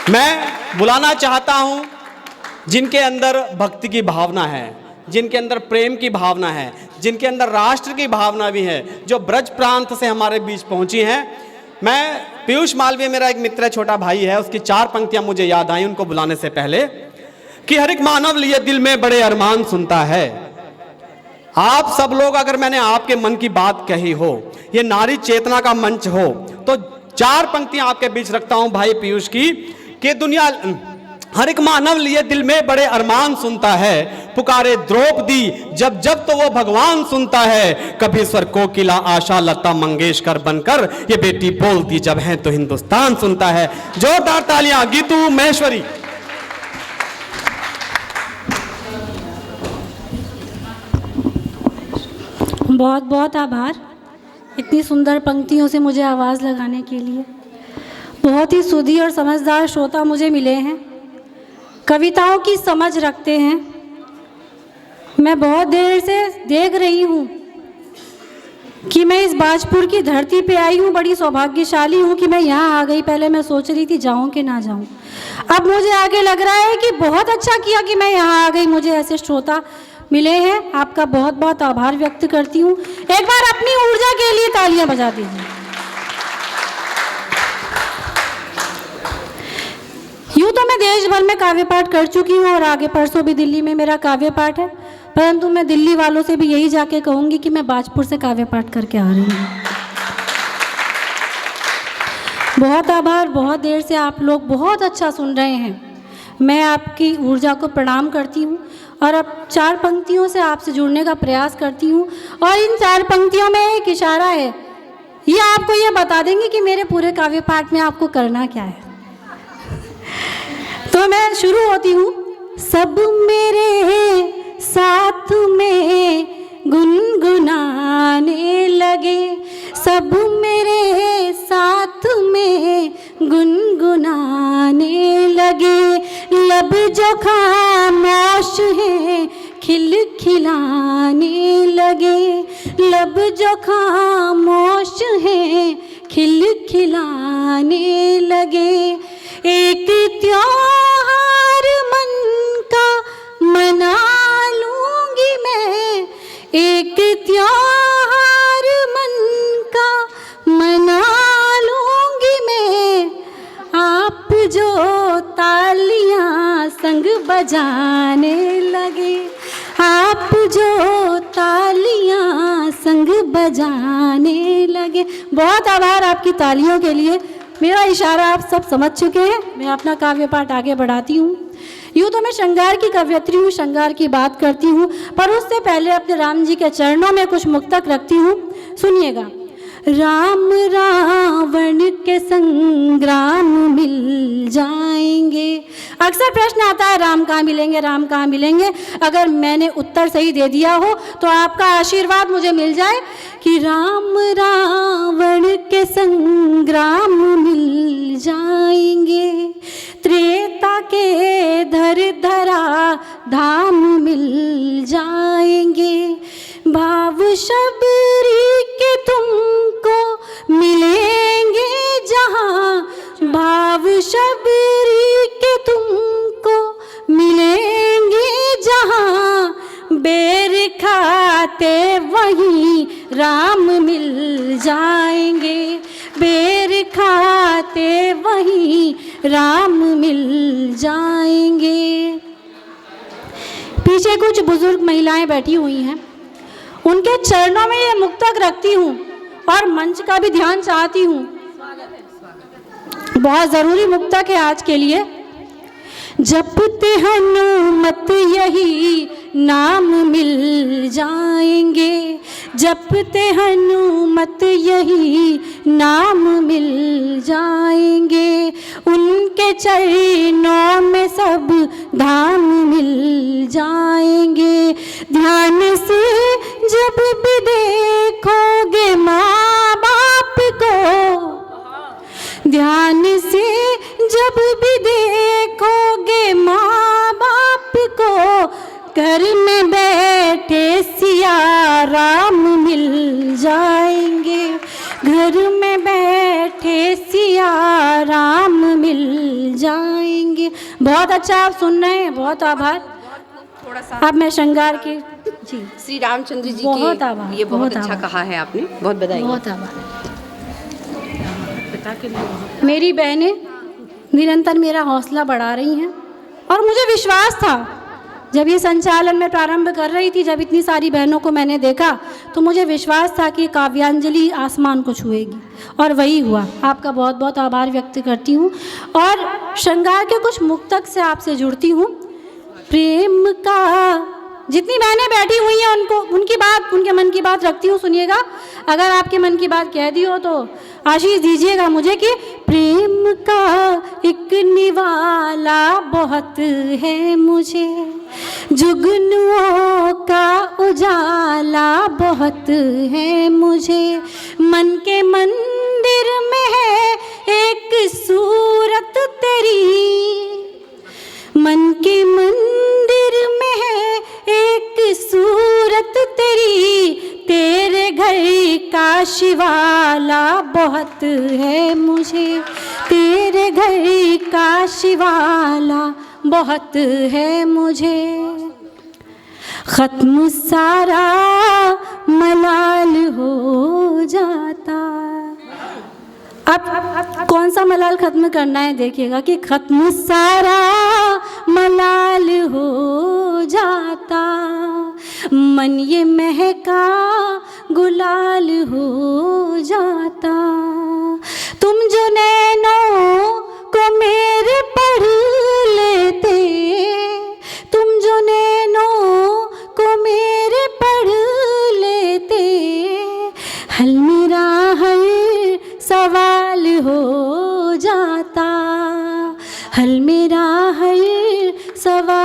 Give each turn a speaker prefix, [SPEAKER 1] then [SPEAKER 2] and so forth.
[SPEAKER 1] मैं बुलाना चाहता हूं जिनके अंदर भक्ति की भावना है, जिनके अंदर प्रेम की भावना है, जिनके अंदर राष्ट्र की भावना भी है, जो ब्रज प्रांत से हमारे बीच पहुंची हैं। मैं पीयूष मालवीय मेरा एक मित्र है, छोटा भाई है, उसकी 4 पंक्तियां मुझे याद आई उनको बुलाने से पहले कि हर एक मानव लिए दिल में बड़े अरमान सुनता है। आप सब लोग, अगर मैंने आपके मन की बात कही हो, ये नारी चेतना का मंच हो, तो 4 पंक्तियां आपके बीच रखता हूं भाई पीयूष की कि दुनिया हर एक मानव लिए दिल में बड़े अरमान सुनता है, पुकारे द्रौपदी जब जब तो वो भगवान सुनता है, कभी स्वर कोकिला आशा लता मंगेशकर बनकर ये बेटी बोलती जब है तो हिंदुस्तान सुनता है। जोरदार तालियां गीतू महेश्वरी।
[SPEAKER 2] बहुत बहुत आभार इतनी सुंदर पंक्तियों से मुझे आवाज़ लगाने के लिए। बहुत ही सुधी और समझदार श्रोता मुझे मिले हैं, कविताओं की समझ रखते हैं। मैं बहुत देर से देख रही हूँ कि मैं इस बाजपुर की धरती पे आई हूँ, बड़ी सौभाग्यशाली हूँ कि मैं यहाँ आ गई। पहले मैं सोच रही थी जाऊँ कि ना जाऊँ, अब मुझे आगे लग रहा है कि बहुत अच्छा किया कि मैं यहाँ आ गई, मुझे ऐसे श्रोता मिले हैं। आपका बहुत बहुत आभार व्यक्त करती हूँ। एक बार अपनी ऊर्जा के लिए तालियां बजा दीजिए। यूँ तो मैं देश भर में काव्य पाठ कर चुकी हूँ और आगे परसों भी दिल्ली में मेरा काव्य पाठ है, परंतु मैं दिल्ली वालों से भी यही जाके कहूँगी कि मैं बाजपुर से काव्य पाठ करके आ रही हूँ। बहुत आभार। बहुत देर से आप लोग बहुत अच्छा सुन रहे हैं, मैं आपकी ऊर्जा को प्रणाम करती हूँ और अब 4 पंक्तियों से आपसे जुड़ने का प्रयास करती हूँ। और इन 4 पंक्तियों में एक इशारा है, ये आपको ये बता देंगे कि मेरे पूरे काव्य पाठ में आपको करना क्या है। तो मैं शुरू होती हूँ। सब मेरे साथ में गुनगुनाने लगे, सब मेरे साथ में गुनगुनाने लगे, लब जो खामोश है खिलखिलाने लगे, लब जो खामोश है खिलखिलाने लगे। एक त्योहार मन का मना लूंगी मैं, एक त्योहार मन का मना लूंगी मैं, आप जो तालियां संग बजाने लगे, आप जो तालियां संग बजाने लगे। बहुत आभार आपकी तालियों के लिए। मेरा इशारा आप सब समझ चुके हैं, मैं अपना काव्य पाठ आगे बढ़ाती हूँ। यूँ तो मैं श्रृंगार की कवयित्री हूँ, श्रृंगार की बात करती हूँ, पर उससे पहले अपने राम जी के चरणों में कुछ मुक्तक रखती हूँ, सुनिएगा। राम रावण के संग्राम मिल जाएंगे। अक्सर प्रश्न आता है राम कहाँ मिलेंगे, राम कहाँ मिलेंगे। अगर मैंने उत्तर सही दे दिया हो तो आपका आशीर्वाद मुझे मिल जाए कि राम रावण के संग्राम मिल जाएंगे, त्रेता के धर धरा धाम मिल जाएंगे, भाव शबरी के तुमको मिलेंगे जहाँ, भाव शबरी के तुमको मिलेंगे जहाँ, बेर खाते वहीं राम मिल जाएंगे, बेर खाते वहीं राम मिल जाएंगे। पीछे कुछ बुजुर्ग महिलाएं बैठी हुई हैं, उनके चरणों में ये मुक्तक रखती हूँ और मंच का भी ध्यान चाहती हूँ। बहुत ज़रूरी मुक्तक है आज के लिए। जपते हनुमत यही नाम मिल जाएंगे, जपते हनुमत यही नाम मिल जाएंगे, उनके चरणों में सब धाम मिल जाएंगे। ध्यान से जब भी देखोगे माँ बाप को, ध्यान से जब भी देखोगे माँ बाप को, घर में बैठे सिया राम मिल जाएंगे, घर में बैठे सिया राम मिल मिल जाएंगे। बहुत अच्छा आप सुन रहे हैं, बहुत आभार।
[SPEAKER 3] थोड़ा सा
[SPEAKER 2] अब मैं श्रृंगार के जी
[SPEAKER 3] श्री रामचंद्र जी
[SPEAKER 2] बहुत
[SPEAKER 3] के
[SPEAKER 2] आभार,
[SPEAKER 3] ये बहुत
[SPEAKER 2] बहुत
[SPEAKER 3] अच्छा
[SPEAKER 2] आभार।
[SPEAKER 3] कहा है आपने, बहुत बधाई।
[SPEAKER 2] बहुत आभार। मेरी बहनें निरंतर मेरा हौसला बढ़ा रही हैं और मुझे विश्वास था जब ये संचालन में प्रारंभ कर रही थी, जब इतनी सारी बहनों को मैंने देखा तो मुझे विश्वास था कि काव्यांजलि आसमान को छुएगी और वही हुआ। आपका बहुत बहुत आभार व्यक्त करती हूँ और श्रृंगार के कुछ मुक्तक से आपसे जुड़ती हूँ। प्रेम का जितनी बहनें बैठी हुई हैं उनको उनकी बात, उनके मन की बात रखती हूँ, सुनिएगा। अगर आपके मन की बात कह दी हो तो आशीष दीजिएगा मुझे कि प्रेम का एक निवाला बहुत है मुझे, जुगनुओं का उजाला बहुत है मुझे, मन के मंदिर में है एक सूरत तेरी, मन के मंदिर में है एक सूरत तेरी, तेरे घर का शिवाला बहुत है मुझे, तेरे घर का शिवाला बहुत है मुझे। खत्म सारा मलाल हो जाता। अब कौन सा मलाल खत्म करना है देखिएगा कि खत्म सारा मलाल हो जाता, मन ये महका गुलाल हो जाता, तुम जो नैनों को मेरे पढ़ लेते, तुम जो नैनों को मेरे पढ़ लेते, हल मेरा हल सवाल हो जाता, हल मेरा हल सवाल